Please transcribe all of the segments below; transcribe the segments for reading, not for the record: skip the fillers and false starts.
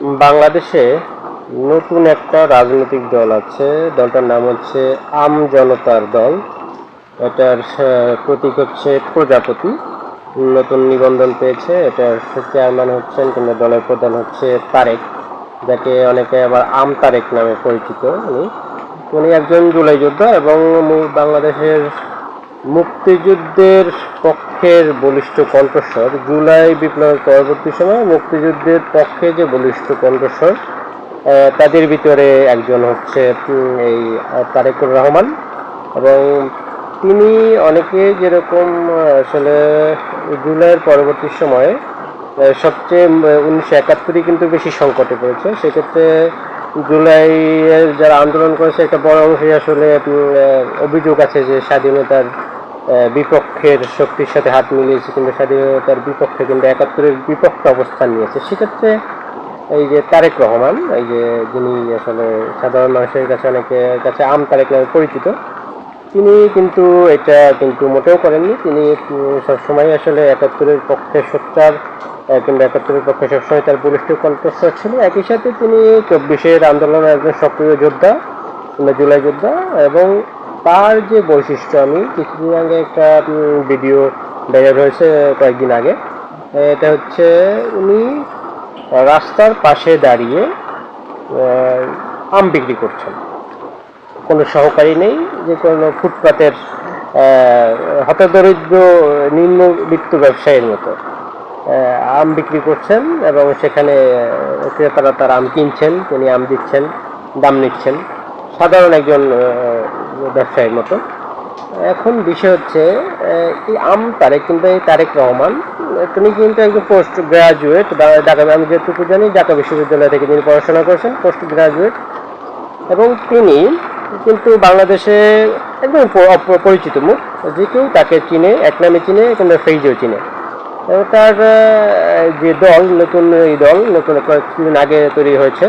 বাংলাদেশে নতুন একটা রাজনৈতিক দল আছে। দলটার নাম হচ্ছে আম জনতার দল। এটার প্রতীক হচ্ছে প্রজাপতি। নতুন নিবন্ধন পেয়েছে। এটার চেয়ারম্যান হচ্ছেন কিংবা দলের প্রধান হচ্ছে তারেক, যাকে অনেকে আবার আম তারেক নামে পরিচিত। উনি একজন জুলাই যোদ্ধা এবং বাংলাদেশের মুক্তিযুদ্ধের পক্ষের বলিষ্ঠ কণ্ঠস্বর। জুলাই বিপ্লবের পরবর্তী সময় মুক্তিযুদ্ধের পক্ষে যে বলিষ্ঠ কণ্ঠস্বর, তাদের ভিতরে একজন হচ্ছে এই তারেকুর রহমান। এবং তিনি অনেকে যেরকম আসলে জুলাইয়ের পরবর্তী সময়ে সবচেয়ে 1971 কিন্তু বেশি সংকটে পড়েছে। সেক্ষেত্রে জুলাইয়ের যারা আন্দোলন করেছে একটা বড় অংশই আসলে অভিযোগ আছে যে স্বাধীনতার বিপক্ষের শক্তির সাথে হাত মিলিয়েছে, কিন্তু স্বাধীনতার বিপক্ষে কিন্তু 71-এর বিপক্ষে অবস্থান নিয়েছে। সেক্ষেত্রে এই যে তারেক রহমান, এই যে যিনি আসলে সাধারণ মানুষের কাছে অনেকের কাছে আম তারেক নামে পরিচিত, তিনি কিন্তু এটা কিন্তু মোটেও করেননি। তিনি সবসময় আসলে 71-এর পক্ষে সোচ্চার কিংবা 71-এর পক্ষে সবসময় তার বলিষ্ঠ কণ্ঠস্বর ছিল। একই সাথে তিনি 24-এর আন্দোলনের একজন সক্রিয় যোদ্ধা কিংবা জুলাই যোদ্ধা। এবং তার যে বৈশিষ্ট্য, আমি কিছুদিন আগে একটা ভিডিও ভাইরাল হয়েছে কয়েকদিন আগে, এটা হচ্ছে উনি রাস্তার পাশে দাঁড়িয়ে আম বিক্রি করছেন। কোনো সহকারী নেই, যে কোনো ফুটপাতের হতদরিদ্র নিম্নবিত্ত ব্যবসায়ীর মতো আম বিক্রি করছেন এবং সেখানে ক্রেতারা তার আম কিনছেন, তিনি আম দিচ্ছেন, দাম নিচ্ছেন সাধারণ একজন ব্যবসায়ীর মতো। এখন বিষয় হচ্ছে এই আম তারেক, কিন্তু এই তারেক রহমান তিনি কিন্তু একজন পোস্ট গ্রাজুয়েট। ঢাকা, আমি যেটুকু জানি ঢাকা বিশ্ববিদ্যালয় থেকে তিনি পড়াশোনা করেছেন, পোস্ট গ্রাজুয়েট। এবং তিনি কিন্তু বাংলাদেশে একদম পরিচিত মুখ, যে কেউ তাকে চিনে, এক নামে চিনে কিংবা ফেইজেও চিনে। এবং তার যে দল, নতুন এই দল নতুন কয়েকদিন আগে তৈরি হয়েছে,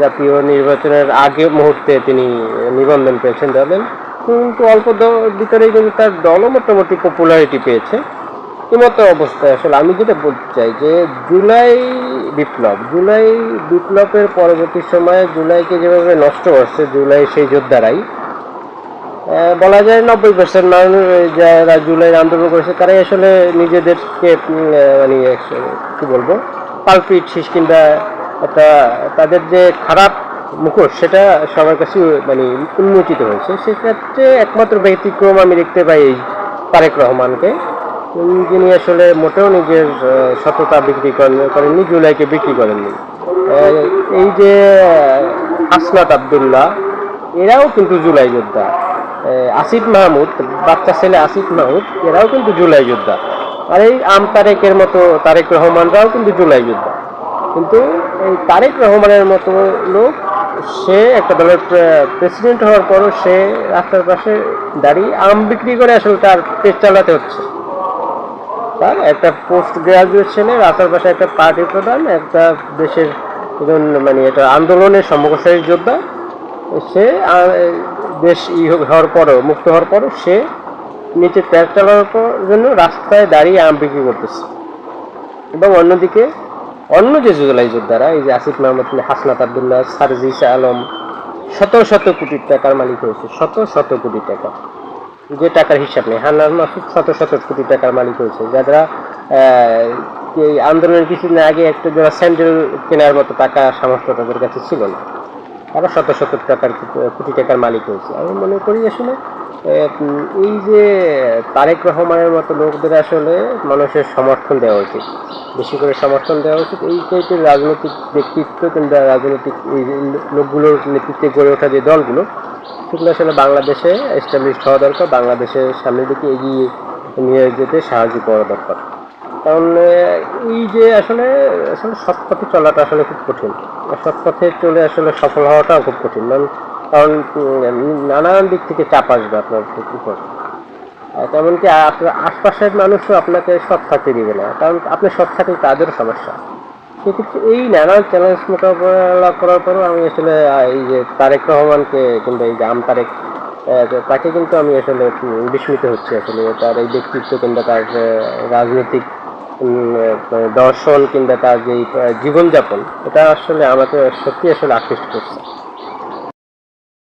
জাতীয় নির্বাচনের আগে মুহূর্তে তিনি নিবন্ধন পেয়েছেন দলের। কিন্তু অল্প ভিতরেই কিন্তু তার দলও মোটামুটি পপুলারিটি পেয়েছে। এমতো অবস্থায় আসলে আমি যেটা বলতে চাই যে জুলাই বিপ্লবের পরবর্তী সময়ে জুলাইকে যেভাবে নষ্ট করছে জুলাই সেই যোদ্ধারাই, বলা যায় 90% মানুষ যারা জুলাই আন্দোলন করেছে তারাই আসলে নিজেদেরকে মানে কি বলবো পালপিট শীষ কিংবা একটা তাদের যে খারাপ মুখোশ, সেটা সবার কাছে মানে উন্মোচিত হয়েছে। সেক্ষেত্রে একমাত্র ব্যতিক্রম আমি দেখতে পাই এই তারেক রহমানকে, যিনি আসলে মোটেও নিজের সততা বিক্রি করেননি, জুলাইকে বিক্রি করেননি। এই যে হাসনাত আবদুল্লাহ, এরাও কিন্তু জুলাই যোদ্ধা। আসিফ মাহমুদ, বাচ্চা ছেলে আসিফ মাহমুদ, এরাও কিন্তু জুলাই যোদ্ধা। আর এই আম তারেকের মতো তারেক রহমানরাও কিন্তু জুলাই যোদ্ধা। কিন্তু এই তারেক রহমানের মতো লোক, সে একটা দলের প্রেসিডেন্ট হওয়ার পরও সে রাস্তার পাশে দাঁড়িয়ে আম বিক্রি করে আসলে তার পেট চালাতে হচ্ছে। তার একটা পোস্ট গ্রাজুয়েট ছেলে, রাস্তার পাশে একটা পার্টি প্রধান, একটা দেশের মানে এটা আন্দোলনের সম্মুখসারী যোদ্ধা, সে দেশ হওয়ার পরও, মুক্ত হওয়ার পরও সে নিচে পেট চালানোর জন্য রাস্তায় দাঁড়িয়ে আম বিক্রি করতেছে। এবং অন্যদিকে অন্য যে জুলাই যোদ্ধারা, এই যে আসিফ মাহমুদ, হাসনাত আবদুল্লাহ, সারজিস আলম, শত শত কোটি টাকার মালিক হয়েছে, শত শত কোটি টাকা, যে টাকার হিসাব নেই। হান্নান মাসুদ শত শত কোটি টাকার মালিক হয়েছে, যারা এই আন্দোলনের কিছুদিন আগে একটা যারা স্যান্ডেল কেনার মতো টাকা সামর্থ্য তাদের কাছে ছিল না, তারা শত শত কোটি টাকার মালিক হয়েছে। আমি মনে করি আসলে এই যে তারেক রহমানের মতো লোকদের আসলে মানুষের সমর্থন দেওয়া উচিত, বেশি করে সমর্থন দেওয়া উচিত। এই টাইপের রাজনৈতিক ব্যক্তিত্ব কিংবা রাজনৈতিক এই লোকগুলোর নেতৃত্বে গড়ে ওঠা যে দলগুলো, সেগুলো আসলে বাংলাদেশে এস্টাবলিশড হওয়া দরকার, বাংলাদেশের সামনের দিকে এগিয়ে নিয়ে যেতে সাহায্য করা দরকার। কারণ এই যে আসলে আসলে সৎ পথে চলাটা আসলে খুব কঠিন, সৎ পথে চলে আসলে সফল হওয়াটাও খুব কঠিন। কারণ নানান দিক থেকে চাপ আসবে আপনার উপর। তেমনকি আপনার আশপাশের মানুষও আপনাকে সৎ থাকতে দিবে না, কারণ আপনি সৎ থাকলে তাদেরও সমস্যা। সেক্ষেত্রে এই নানান চ্যালেঞ্জ মোকাবেলা করার পরও আমি আসলে এই যে তারেক রহমানকে কিংবা এই যে আম তারেক, তাকে কিন্তু আমি আসলে বিস্মিত হচ্ছি আসলে তার এই ব্যক্তিত্ব কিংবা তার রাজনৈতিক দর্শন কিংবা তার যে জীবনযাপন, এটা আসলে আমাকে সত্যি আসলে আকৃষ্ট করছে।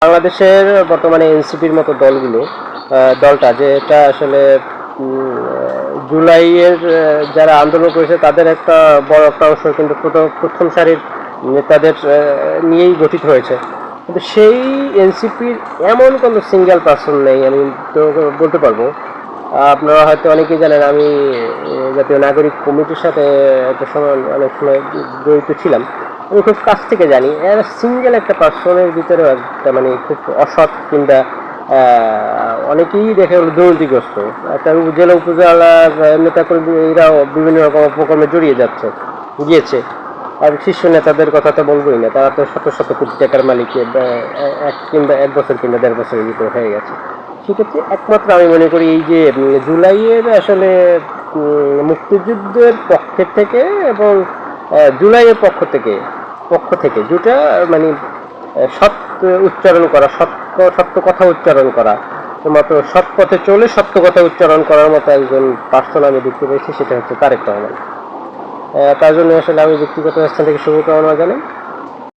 বাংলাদেশের বর্তমানে এনসিপির মতো দলটা যেটা আসলে জুলাইয়ের যারা আন্দোলন করেছে তাদের একটা বড় একটা অংশ কিন্তু প্রথম সারির নেতাদের নিয়েই গঠিত হয়েছে, কিন্তু সেই এনসিপির এমন কোনো সিঙ্গেল পার্সন নেই আমি তো বলতে পারবো। আপনারা হয়তো অনেকেই জানেন আমি জাতীয় নাগরিক কমিটির সাথে একটা সময় অনেক সময় জড়িত ছিলাম। আমি খুব কাছ থেকে জানি এর সিঙ্গেল একটা পার্সনের ভিতরেও একটা মানে খুব অসৎ কিংবা অনেকেই দেখে হলো দুর্নীতিগ্রস্ত একটা জেলা উপজেলা নেতাকর্মীরাও বিভিন্ন রকম উপকর্মে জড়িয়ে গিয়েছে। আর শীর্ষ নেতাদের কথা তো বলবোই না, তারা তো শত শত কোটি টাকার মালিক কিংবা 1 বছর কিংবা 1.5 বছরের ভিতরে হয়ে গেছে। সেক্ষেত্রে একমাত্র আমি মনে করি এই যে জুলাইয়ের আসলে মুক্তিযুদ্ধের পক্ষের থেকে এবং জুলাইয়ের পক্ষ থেকে দুটা মানে সৎ উচ্চারণ করা, সত্য কথা উচ্চারণ করা, মাত্র সৎ পথে চলে সত্য কথা উচ্চারণ করার মতো একজন পার্সন আমি দেখতে পেয়েছি, সেটা হচ্ছে তারেক রহমান। তার জন্য আসলে আমি ব্যক্তিগত স্থান থেকে শুভকামনা জানাই।